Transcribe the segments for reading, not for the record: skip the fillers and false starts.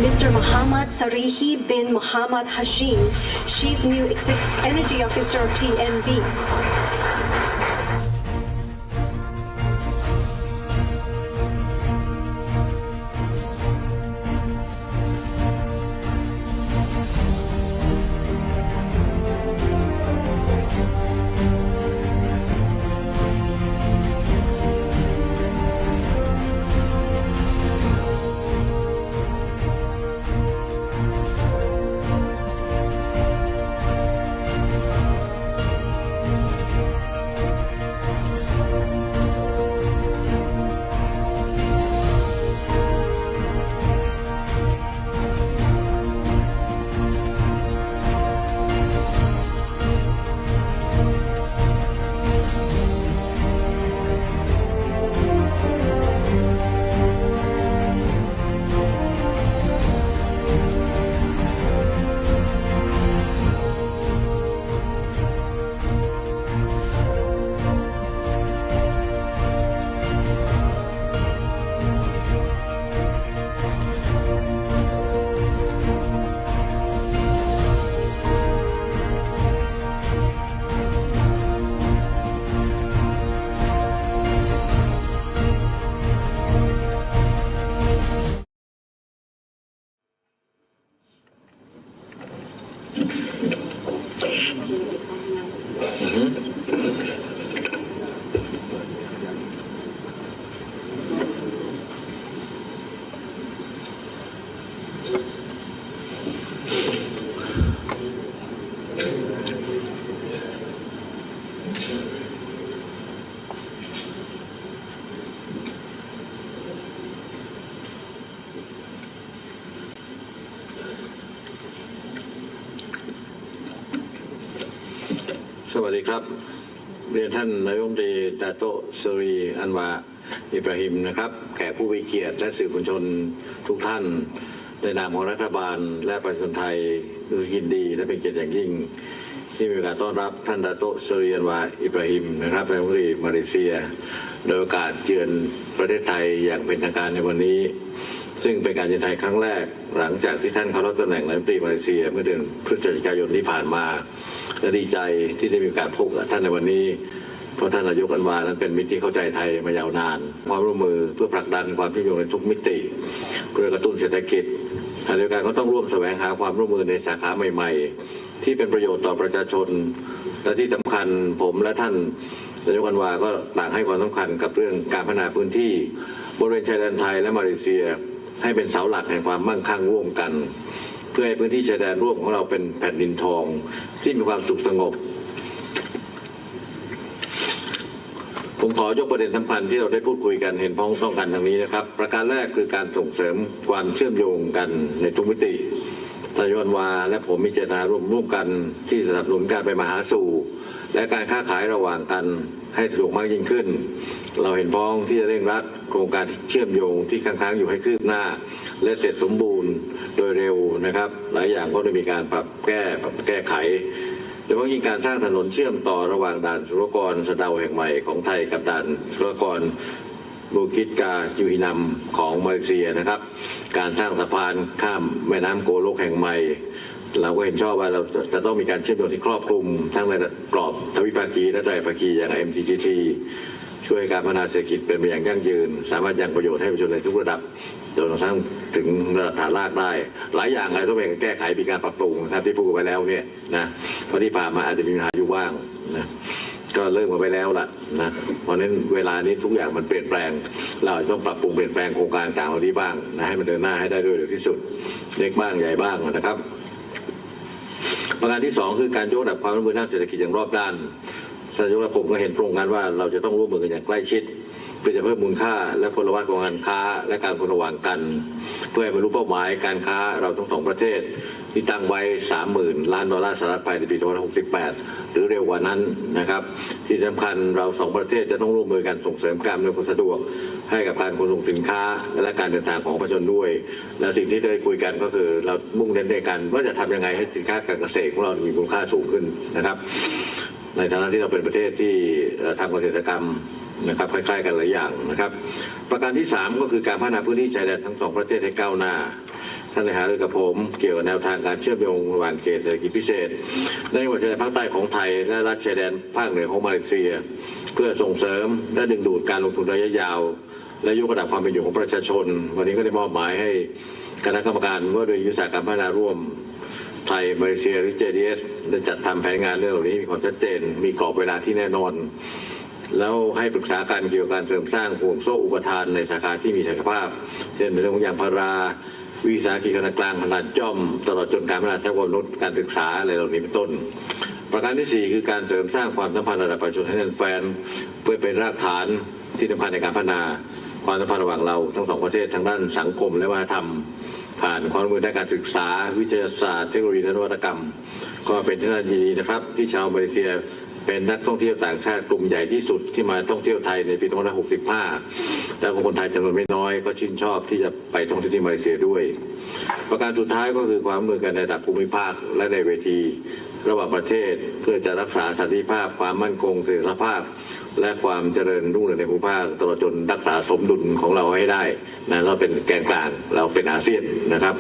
Mr. Muhammad Sarihi bin Muhammad Hashim, Chief New Energy Officer of TNB.สวัสดีครับเรียนท่านนายกรัฐมนตรีดาโตสรีอันวาอิบราฮิมนะครับแขกผู้มีเกียรติและสื่อมวลชนทุกท่านในนามของรัฐบาลและประชาชนไทยรู้สึกยินดีและเป็นเกียรติอย่างยิ่งที่มีการต้อนรับท่านดาโตสรีอันวาอิบราฮิมนะครับนายกรัฐมนตรีมาเลเซียโดยโอกาสเยือนประเทศไทยอย่างเป็นทางการในวันนี้ซึ่งเป็นการเยือนไทยครั้งแรกหลังจากที่ท่านเข้ารับตำแหน่งนายกรัฐมนตรีมาเลเซียเมื่อเดือนพฤศจิกายนที่ผ่านมาและดีใจที่ได้มีการพบกับท่านในวันนี้เพราะท่านนายกอันวานั้นเป็นมิตรที่เข้าใจไทยมายาวนานความร่วมมือเพื่อผลักดันความเชื่อมโยงในทุกมิติเพื่อกระตุ้นเศรษฐกิจขณะเดียวกันก็ต้องร่วมแสวงหาความร่วมมือในสาขาใหม่ๆที่เป็นประโยชน์ต่อประชาชนและที่สำคัญผมและท่านนายกอันวาก็ต่างให้ความสำคัญกับเรื่องการพัฒนาพื้นที่บริเวณชายแดนไทยและมาเลเซียให้เป็นเสาหลักแห่งความมั่งคั่งร่วมกันเพื่อให้พื้นที่ชายแดนร่วมของเราเป็นแผ่นดินทองที่มีความสุขสงบผมขอยกประเด็นสำคัญที่เราได้พูดคุยกันเห็นพ้องต้องกันดังนี้นะครับประการแรกคือการส่งเสริมความเชื่อมโยงกันในทุกมิตินายกอันวาและผมมีเจตนาร่วมกันที่สนับสนุนการไปมาหาสู่และการค้าขายระหว่างกันให้สะดวกมากยิ่งขึ้นเราเห็นพ้องที่จะเร่งรัดโครงการที่เชื่อมโยงที่ค้างอยู่ให้คืบหน้าและเสร็จสมบูรณ์โดยเร็วนะครับหลายอย่างก็ได้มีการปรับแก้ไขโดยเฉพาะยิ่งการสร้างถนนเชื่อมต่อระหว่างด่านศุลกรสะเดาแห่งใหม่ของไทยกับด่านศุลกรบูกิตกาจูฮินัมของมาเลเซียนะครับการสร้างสะพานข้ามแม่น้ำโกลกแห่งใหม่เราก็เห็นชอบว่าเราจะต้องมีการเชื่อมโยงที่ครอบคลุมทั้งในกรอบทวิภาคีและไตรภาคีอย่าง MTGT ช่วยการพัฒนาเศรษฐกิจเป็นไปอย่างยั่งยืนสามารถยังประโยชน์ให้ประชาชนในทุกระดับจนกระทั่งถึงระดับฐานรากได้หลายอย่างอะไรต้องไปแก้ไขมีการปรับปรุงนะครับที่พูดไปแล้วเนี่ยนะตอนที่ผ่านมาอาจจะมีปัญหาอยู่บ้างนะก็เริ่มกันไปแล้วล่ะนะเพราะฉะนั้นเวลานี้ทุกอย่างมันเปลี่ยนแปลงเราต้องปรับปรุงเปลี่ยนแปลงโครงการต่างๆเหล่านี้บ้างนะให้มันเดินหน้าให้ได้ด้วยเร็วที่สุดเล็กบ้างใหญ่บ้างนะครับประการที่2คือการยกระดับความร่วมมือด้านเศรษฐกิจอย่างรอบด้านท่านนายกและผมก็เห็นตรงกันว่าเราจะต้องร่วมมือกันอย่างใกล้ชิดเพื่อจะเพิ่มมูลค่าและพลวัตของการค้าและการคนระหว่างกันเพื่อให้บรรลุเป้าหมายการค้าเราทั้งสองประเทศที่ตั้งไว้ 30,000 ล้านดอลลาร์สหรัฐภายในปี 2068 หรือเร็วกว่านั้นนะครับที่สำคัญเราสองประเทศจะต้องร่วมมือกันส่งเสริมการอำนวยความสะดวกให้กับการขนส่งสินค้าและการเดินทางของประชาชนด้วยและสิ่งที่ได้คุยกันก็คือเรามุ่งเน้นในการว่าจะทำยังไงให้สินค้าการเกษตรของเรามีคุณค่าสูงขึ้นนะครับในฐานะที่เราเป็นประเทศที่ทำเกษตรกรรมนะครับคล้ายๆกันหลายอย่างนะครับประการที่3ก็คือการพัฒนาพื้นที่ชายแดนทั้ง2ประเทศให้ก้าวหน้า ท่านได้หารือกับผมเกี่ยวกับแนวทางการเชื่อมโยงระหว่างเขตเศรษฐกิจพิเศษในจังหวัดชายแดนภาคใต้ของไทยและรัฐชายแดนภาคเหนือของมาเลเซียเพื่อส่งเสริมและดึงดูดการลงทุนระยะยาวและยกระดับความเป็นอยู่ของประชาชนวันนี้ก็ได้มอบหมายให้คณะกรรมการว่าโดยยุทธศาสตร์การพัฒนาร่วมไทยมาเลเซียหรือ JDS ได้จัดทำแผนงานเรื่องเหล่านี้มีความชัดเจนมีกรอบเวลาที่แน่นอนแล้วให้ปรึกษาการเกี่ยวกับการเสริมสร้างห่วงโซ่อุปทานในสาขาที่มีศักยภาพเช่นในเรื่องของยางพาราวิสาหกิจขนาดกลางขนาดย่อมตลอดจนการพัฒนาทรัพยากรมนุษย์การศึกษาอะไรเหล่านี้เป็นต้นประการที่4คือการเสริมสร้างความสัมพันธ์ระดับประชาชนให้แน่นแฟ้นเพื่อเป็นรากฐานที่สำคัญในการพัฒนาความสัมพันธ์ระหว่างเราทั้งสองประเทศทางด้านสังคมและวัฒนธรรมผ่านความร่วมมือด้านการศึกษาวิทยาศาสตร์เทคโนโลยีและนวัตกรรมก็เป็นที่น่ายินดีนะครับที่ชาวมาเลเซียเป็นนักท่องเที่ยวต่างชาติกลุ่มใหญ่ที่สุดที่มาท่องเที่ยวไทยในปี2565และคนไทยจำนวนไม่น้อยก็ชื่นชอบที่จะไปท่องเที่ยวที่มาเลเซียด้วยประการสุดท้ายก็คือความร่วมมือกันในระดับภูมิภาคและในเวทีระหว่างประเทศเพื่อจะรักษาสันติภาพความมั่นคงเสถียรภาพและความเจริญรุ่งเรืองในภูมิภาคตลอดจนรักษาสมดุลของเราให้ได้นะเราเป็นแกนกลางเราเป็นอาเซียนนะครับ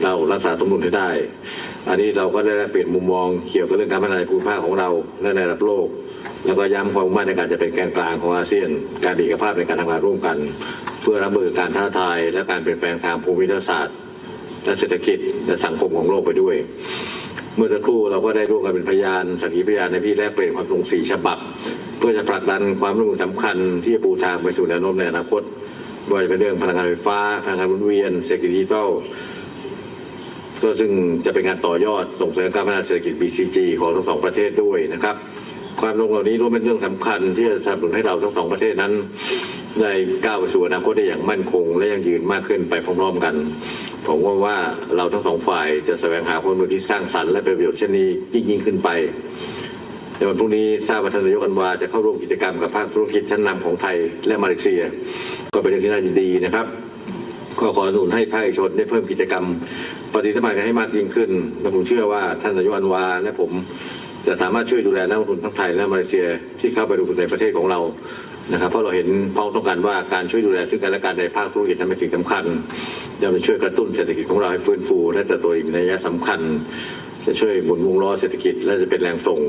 เรารักษาสมดุลให้ได้อันนี้เราก็ได้เปลี่ยนมุมมองเกี่ยวกับเรื่องการพัฒนาในภูมิภาคของเราและในระดับโลกแล้วก็ย้ำความมั่นในการจะเป็นแกนกลางของอาเซียนการมีเอกภาพในการทำงานร่วมกันเพื่อรับมือการท้าทายและการเปลี่ยนแปลงทางภูมิรัฐศาสตร์และเศรษฐกิจและสังคมของโลกไปด้วยเมื่อสักครู่เราก็ได้ร่วมกันเป็นพยานสักขีพยานในที่แลกเปลี่ยนความตรง4ฉบับเพื่อจะผลักดันความร่วมมือสำคัญที่จะปูทางไปสู่แนวโน้มในอนาคตไม่ว่าจะเป็นเรื่องพลังงานไฟฟ้าพลังงานหมุนเวียนเศรษฐกิจดิจิทัลก็ซึ่งจะเป็นการต่อยอดส่งเสริมการพัฒนาเศรษฐกิจ BCG ของทั้งสองประเทศด้วยนะครับความร่วมมือเหล่านี้ล้วนเป็นเรื่องสำคัญที่จะสนับสนุนให้เราทั้งสองประเทศนั้นได้ก้าวไปสู่อนาคตได้อย่างมั่นคงและยั่งยืนมากขึ้นไปพร้อมๆกันผมว่าเราทั้งสองฝ่ายจะแสวงหาความร่วมมือที่สร้างสรรค์และเป็นประโยชน์เช่นนี้ยิ่งขึ้นไปในวันพรุ่งนี้ทราบว่าท่านนายกอันวาจะเข้าร่วมกิจกรรมกับภาคธุรกิจชั้นนำของไทยและมาเลเซียก็เป็นเรื่องที่น่ายินดีนะครับก็ขอสนับสนุนให้ภาคเอกชนได้เพิ่มกิจกรรมปฏิสัมพันธ์กันให้มากยิ่งขึ้นและผมเชื่อว่าท่านนายกอันวาและผมจะสามารถช่วยดูแลนักลงทุนทั้งไทยและมาเลเซียที่เข้าไปลงทุนในประเทศของเรานะครับเพราะเราเห็นพ้องต้องกันว่าการช่วยดูแลซึ่งกันและกันในภาคธุรกิจนั้นเป็นสิ่งสำคัญจะไปช่วยกระตุ้นเศรษฐกิจของเราให้ฟื้นฟูและเติบโตอีกในระยะสำคัญจะช่วยหมุนวงล้อเศรษฐกิจและจะเป็นแรงส่ง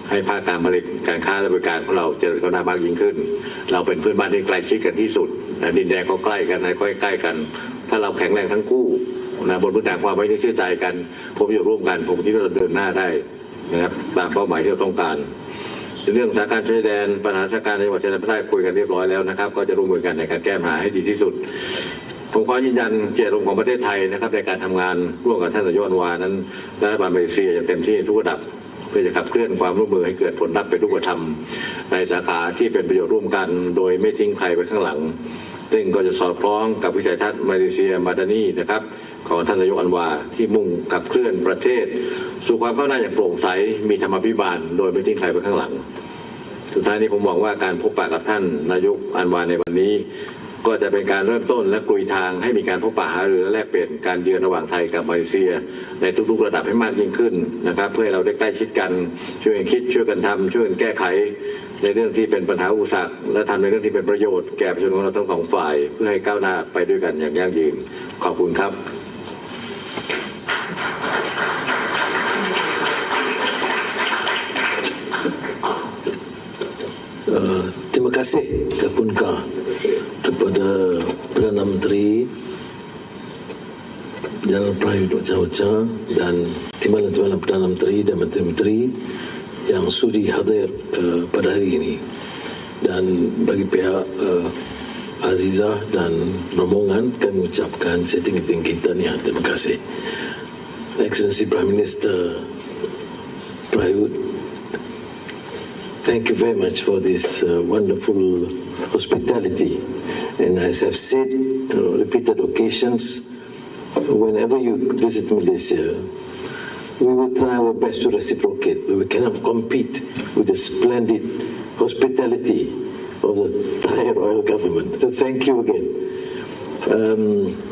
ให้ภาคการผลิตการค้าและบริการของเราเจริญก้าวหน้ามากยิ่งขึ้นเราเป็นเพื่อนบ้านที่ใกล้ชิดกันที่สุดดินแดนก็ใกล้กันก็ใกล้กันถ้าเราแข็งแรงทั้งคู่บนพื้นฐานความไว้เชื่อใจกันผลประโยชน์ร่วมกันผมคิดว่าเราเดินหน้าได้นะครับตามเป้าหมายที่เราต้องการเรื่องสถานการณ์ชายแดนปัญหาสถานการณ์ในจังหวัดชายแดนภาคใต้คุยกันเรียบร้อยแล้วนะครับก็จะร่วมมือกันในการแก้ปัญหาให้ดีที่สุดผมขอยืนยันเจตจำนงของประเทศไทยนะครับในการทำงานร่วมกับท่านนายกอันวานั้นรัฐบาลมาเลเซียอย่างเต็มที่ทุกระดับเพื่อจะขับเคลื่อนความร่วมมือให้เกิดผลลัพธ์เป็นรูปธรรมในสาขาที่เป็นประโยชน์ร่วมกันโดยไม่ทิ้งใครไว้ข้างหลังซึ่งก็จะสอดคล้องกับวิสัยทัศน์มาเลเซียมาดานีนะครับของท่านนายกอันวาที่มุ่งขับเคลื่อนประเทศสู่ความก้าวหน้าอย่างโปร่งใสมีธรรมาภิบาลโดยไม่ทิ้งใครไว้ข้างหลังสุดท้ายนี้ผมหวังว่าการพบปะกับท่านนายกอันวาในวันนี้ก็จะเป็นการเริ่มต้นและกลุยทางให้มีการพบปะหารือและแลกเปลี่ยนการเยือนระหว่างไทยกับมาเลเซียในทุกๆระดับให้มากยิ่งขึ้นนะครับเพื่อให้เราได้ใกล้ชิดกันช่วยกันคิดช่วยกันทำช่วยกันแก้ไขในเรื่องที่เป็นปัญหาอุปสรรคและทำในเรื่องที่เป็นประโยชน์แก่ประชาชนของเราทั้งสองฝ่ายเพื่อให้ก้าวหน้าไปด้วยกันอย่างยั่งยืนขอบคุณครับ Terima kasih Kapungka kepada Perdana Menteri Jalan Prayut Ocha-Ocha dan timbalan-timbalan Perdana Menteri dan Menteri-Menteri yang sudi hadir pada hari ini dan bagi pihak Azizah dan rombongan kami ucapkan setinggi-tinggi tahniah. Terima kasih. Excellency Prime Minister Prayut, thank you very much for this wonderful hospitality. And as I've said on repeated occasions, whenever you visit Malaysia, we will try our best to reciprocate, but we cannot compete with the splendid hospitality of the Thai Royal Government. So thank you again.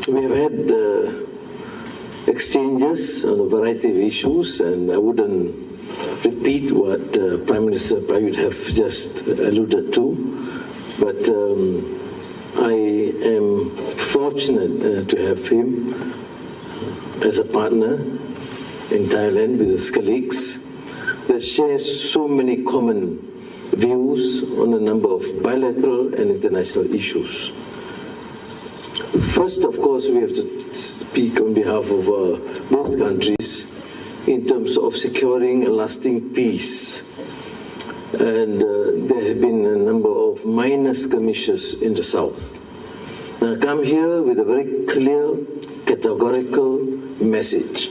We have had exchanges on a variety of issues, and I wouldn't repeat what Prime Minister Prayut have just alluded to, but I am fortunate to have him as a partner in Thailand with his colleagues that shares so many common views on a number of bilateral and international issues. First, of course, we have to speak on behalf of both countries in terms of securing a lasting peace. And there have been a number of minor skirmishes in the south. Now, I come here with a very clear, categorical message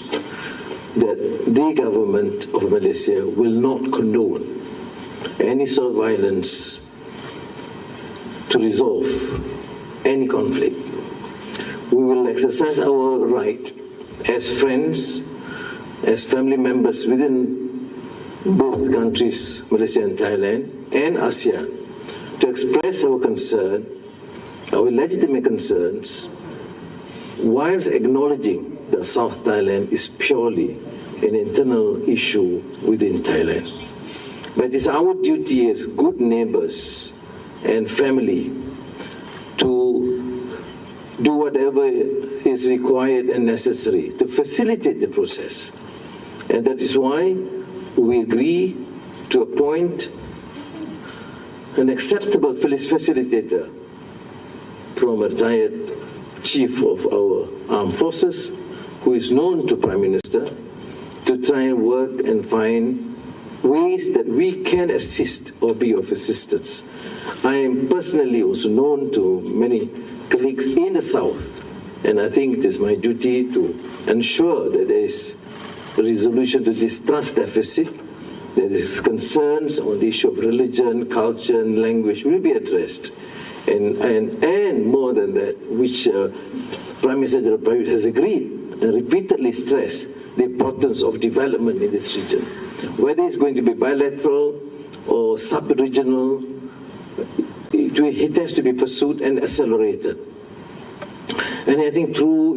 that the government of Malaysia will not condone any sort of violence to resolve any conflict. We will exercise our right as friends, as family members within both countries, Malaysia and Thailand, and ASEAN, to express our concern, our legitimate concerns, whilst acknowledging that South Thailand is purely an internal issue within Thailand. But it's our duty as good neighbors and family to do whatever is required and necessary to facilitate the process. And that is why we agree to appoint an acceptable facilitator from a retired chief of our armed forces, who is known to Prime Minister, to try and work and find ways that we can assist or be of assistance. I am personally also known to many colleagues in the South, and I think it is my duty to ensure that there is a resolution to this trust deficit, that is concerns on the issue of religion, culture, and language will be addressed. And more than that, which Prime Minister General Prayut has agreed and repeatedly stressed the importance of development in this region. Whether it's going to be bilateral or sub-regional, it has to be pursued and accelerated. And I think through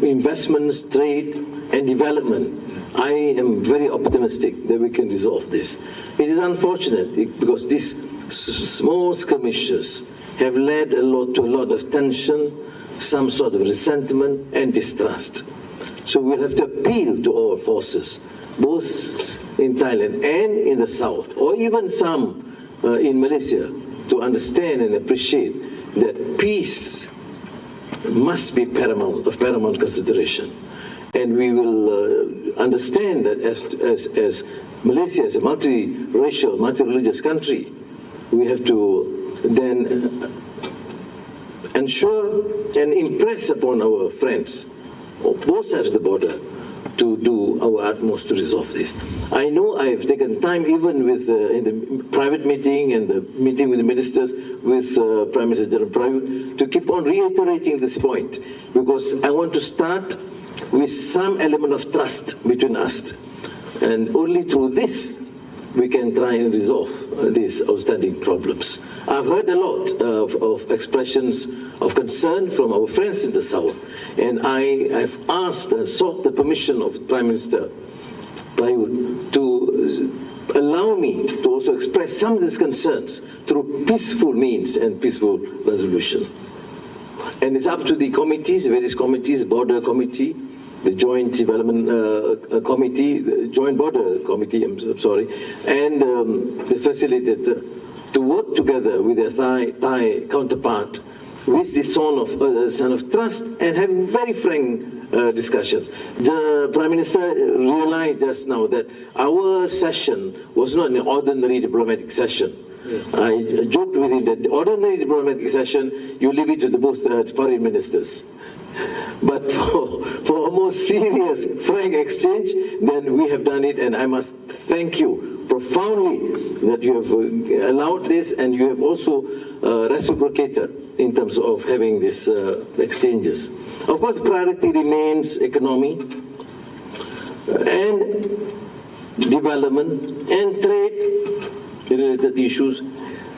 investments, trade, and development, I am very optimistic that we can resolve this. It is unfortunate because these small skirmishes have led to a lot of tension, some sort of resentment and distrust. So we'll have to appeal to all forces, both in Thailand and in the South, or even some in Malaysia, to understand and appreciate that peace must be of paramount consideration. And we will understand that as Malaysia is a multiracial, multi-religious country, we have to then ensure and impress upon our friends on both sides of the border to do our utmost to resolve this. I know I have taken time even with in the private meeting and the meeting with the ministers with Prime Minister General Prayut to keep on reiterating this point, because I want to start with some element of trust between us, and only through this we can try and resolve these outstanding problems. I've heard a lot of expressions of concern from our friends in the South, and I have asked and sought the permission of Prime Minister Prayut to allow me to also express some of these concerns through peaceful means and peaceful resolution. And it's up to the committees, various committees, border committee, the Joint Development Committee, the Joint Border Committee, I'm sorry, and the facilitator to work together with their Thai counterpart with the son of trust and having very frank discussions. The Prime Minister realized just now that our session was not an ordinary diplomatic session. I joked with him that the ordinary diplomatic session, you leave it to the both foreign ministers. But for a more serious, frank exchange, then we have done it, and I must thank you profoundly that you have allowed this, and you have also reciprocated in terms of having these exchanges. Of course, priority remains economy and development and trade-related issues,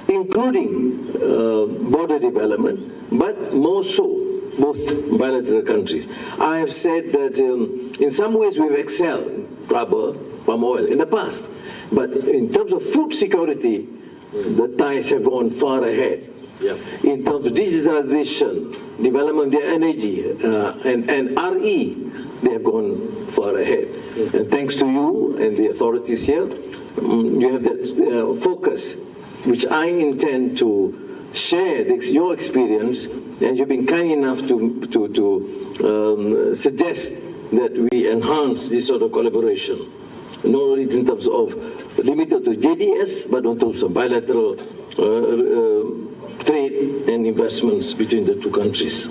including border development, but more so both bilateral countries. I have said that in some ways we've excelled in rubber, palm oil in the past, but in terms of food security, the Thais have gone far ahead. Yep. In terms of digitalization, development of their energy, and RE, they have gone far ahead. And thanks to you and the authorities here, you have that focus, which I intend to share your experience, and you've been kind enough to suggest that we enhance this sort of collaboration, not only in terms of limited to JDS, but in terms of bilateral trade and investments between the two countries.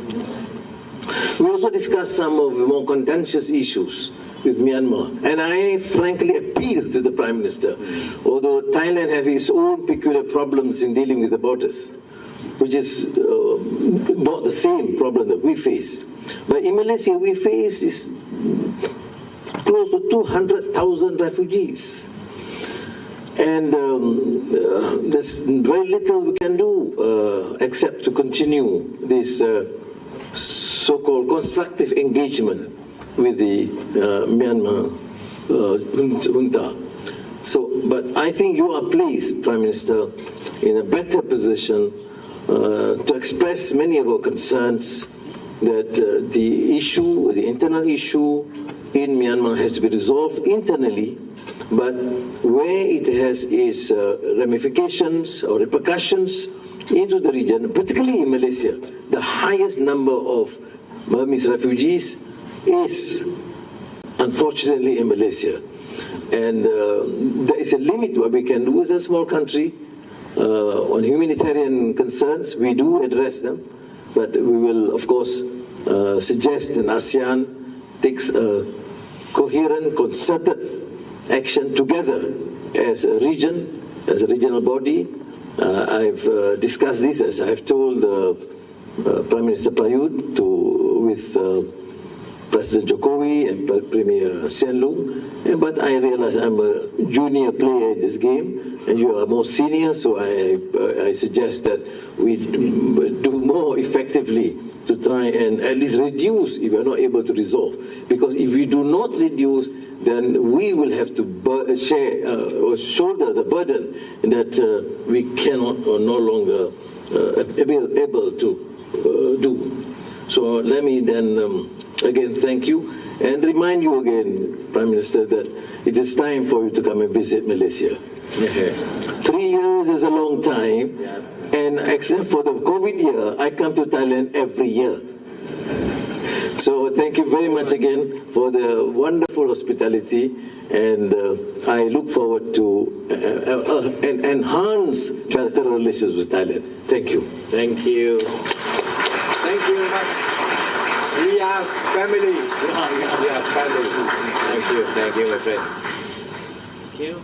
We also discussed some of the more contentious issues with Myanmar, and I frankly appeal to the Prime Minister, although Thailand has its own peculiar problems in dealing with the borders, which is not the same problem that we face. But in Malaysia, we face is close to 200,000 refugees. And there's very little we can do except to continue this so-called constructive engagement with the Myanmar junta. But I think you are placed, Prime Minister, in a better position to express many of our concerns that the issue, the internal issue in Myanmar has to be resolved internally, but where it has its ramifications or repercussions into the region, particularly in Malaysia, the highest number of Burmese refugees is unfortunately in Malaysia. And there is a limit what we can do as a small country on humanitarian concerns. We do address them, but we will, of course, suggest that ASEAN takes a coherent, concerted action together as a region, as a regional body. I've discussed this, as I've told Prime Minister Prayut with President Jokowi and Premier Sien Loong, but I realize I'm a junior player in this game and you are more senior, so I suggest that we do more effectively to try and at least reduce if we're not able to resolve. Because if we do not reduce, then we will have to share or shoulder the burden that we cannot or no longer able to do. So let me then again thank you and remind you again, Prime Minister, that it is time for you to come and visit Malaysia. 3 years is a long time, and except for the COVID year, I come to Thailand every year. So thank you very much again for the wonderful hospitality, and I look forward to enhance bilateral relations with Thailand. Thank you. Thank you. Thank you very much. We are families. We are families. Thank you, my friend. Thank you.